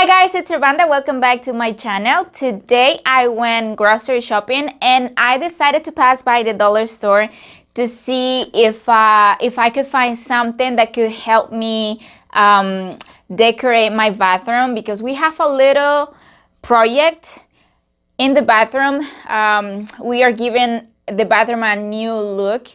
Hi guys, it's Urbanda. Welcome back to my channel. Today I went grocery shopping and I decided to pass by the dollar store to see if I could find something that could help me decorate my bathroom, because we have a little project in the bathroom. We are giving the bathroom a new look.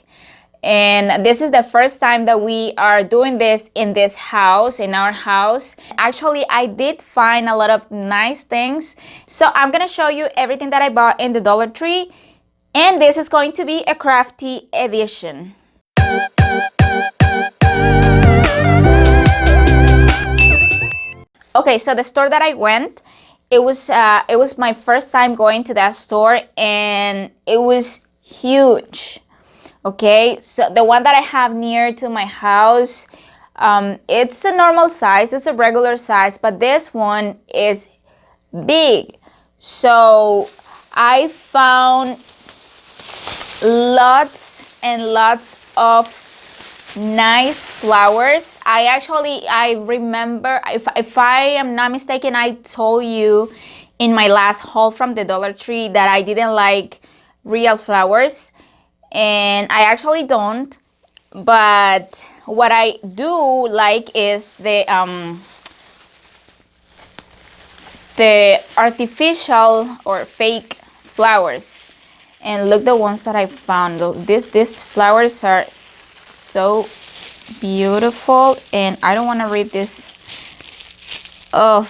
And this is the first time that we are doing this in this house, in our house. Actually, I did find a lot of nice things. So I'm gonna show you everything that I bought in the Dollar Tree. And this is going to be a crafty edition. Okay, so the store that I went, it was my first time going to that store, and it was huge. Okay, so the one that I have near to my house, it's a normal size, it's a regular size, but this one is big. So I found lots and lots of nice flowers. I remember, if I am not mistaken, I told you in my last haul from the Dollar Tree that I didn't like real flowers. And I actually don't, but what I do like is the artificial or fake flowers. And look, the ones that I found. These flowers are so beautiful, and I don't want to read this. Oh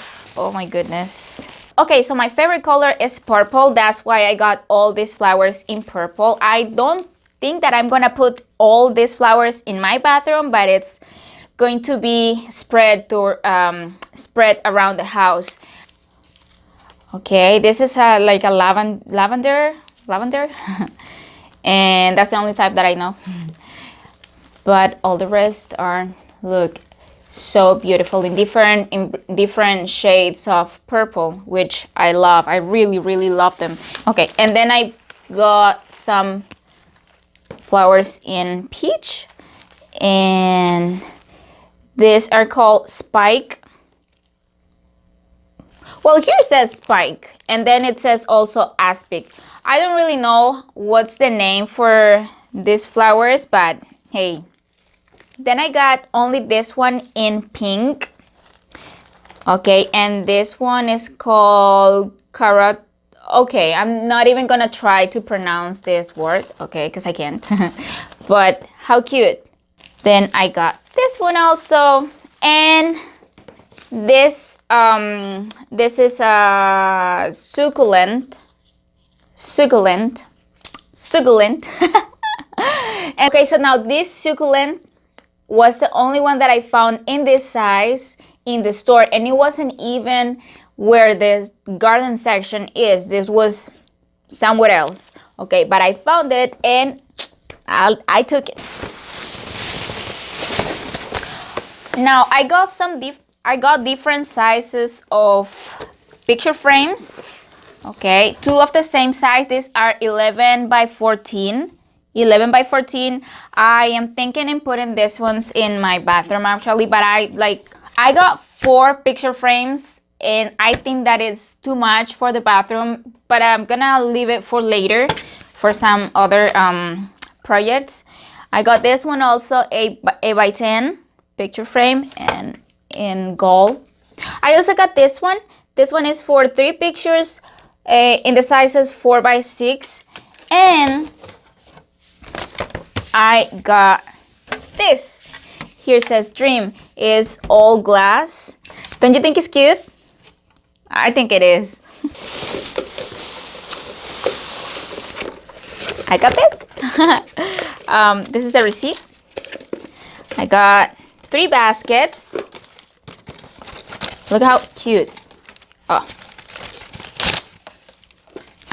my goodness. Okay, so my favorite color is purple. That's why I got all these flowers in purple. I don't think that I'm gonna put all these flowers in my bathroom, but it's going to be spread around the house. Okay, this is like a lavender, and that's the only type that I know. But all the rest are, look, so beautiful in different shades of purple, which I love. I really love them. Okay, and then I got some flowers in peach, and these are called spike. Well, here it says spike, and then it says also aspic. I don't really know what's the name for these flowers, but hey. Then I got only this one in pink. Okay, and this one is called carrot. Okay, I'm not even gonna try to pronounce this word, okay, because I can't. But how cute. Then I got this one also, and this is a succulent. And okay, so now this succulent was the only one that I found in this size in the store, and it wasn't even where this garden section is. This was somewhere else. Okay, but I found it and I took it. Now I got different sizes of picture frames. Okay, two of the same size. These are 11 by 14. 11 by 14. I am thinking in putting these ones in my bathroom actually, but I got 4 picture frames, and I think that is too much for the bathroom, but I'm gonna leave it for later for some other projects. I got this one also, a by 10 picture frame, and in gold. I also got this one. This one is for 3 pictures in the sizes 4 by 6, and I got this. Here says dream. Is all glass. Don't you think it's cute? I think it is. I got this. This is the receipt. I got 3 baskets. Look how cute. Oh.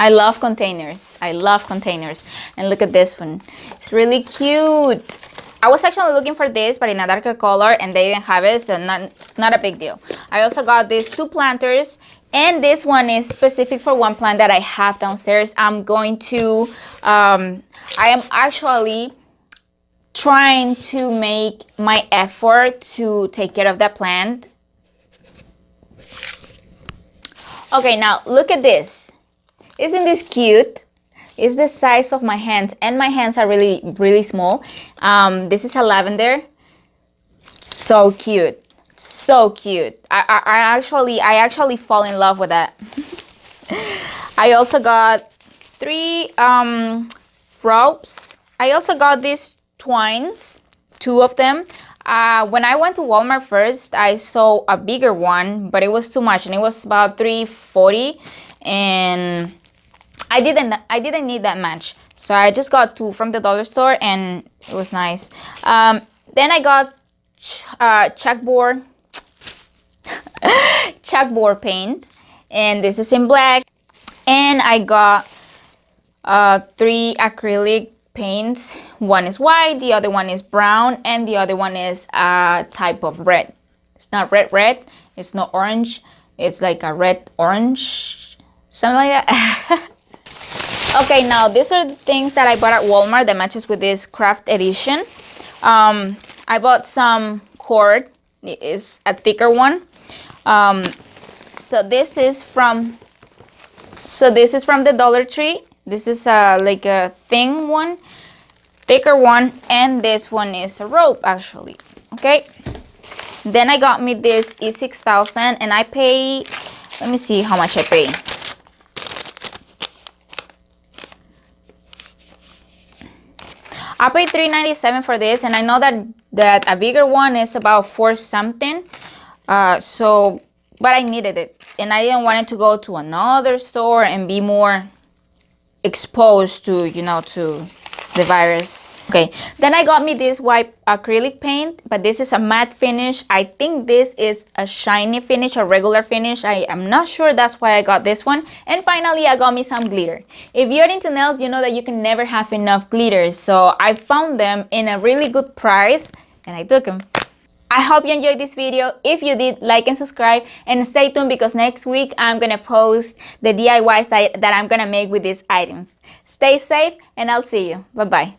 I love containers. I love containers. And look at this one. It's really cute. I was actually looking for this, but in a darker color, and they didn't have it, so it's not a big deal. I also got these 2 planters, and this one is specific for one plant that I have downstairs. I'm going to, I am actually trying to make my effort to take care of that plant. Okay, now look at this. Isn't this cute? It's the size of my hands, and my hands are really, really small. This is a lavender. So cute. So cute. I actually fall in love with that. I also got 3 ropes. I also got these twines, 2 of them. When I went to Walmart first, I saw a bigger one, but it was too much, and it was about $3.40, and I didn't need that much, so I just got 2 from the dollar store, and it was nice. Then I got chalkboard paint, and this is in black. And I got 3 acrylic paints. One is white, the other one is brown, and the other one is a type of red. It's not red, it's not orange, it's like a red orange, something like that. Okay, now these are the things that I bought at Walmart that matches with this craft edition. I bought some cord. It is a thicker one. So this is from the Dollar Tree. This is like a thin one, thicker one, and this one is a rope actually. Okay. Then I got me this E6000, and I pay. Let me see how much I pay. I paid $3.97 for this, and I know that a bigger one is about $4 something. But I needed it, and I didn't want it to go to another store and be more exposed to, to the virus. Okay, then I got me this white acrylic paint, but this is a matte finish. I think this is a shiny finish or regular finish. I am not sure, that's why I got this one. And finally, I got me some glitter. If you're into nails, you know that you can never have enough glitters. So I found them in a really good price, and I took them. I hope you enjoyed this video. If you did, like and subscribe, and stay tuned because next week I'm gonna post the DIY site that I'm gonna make with these items. Stay safe, and I'll see you. Bye-bye.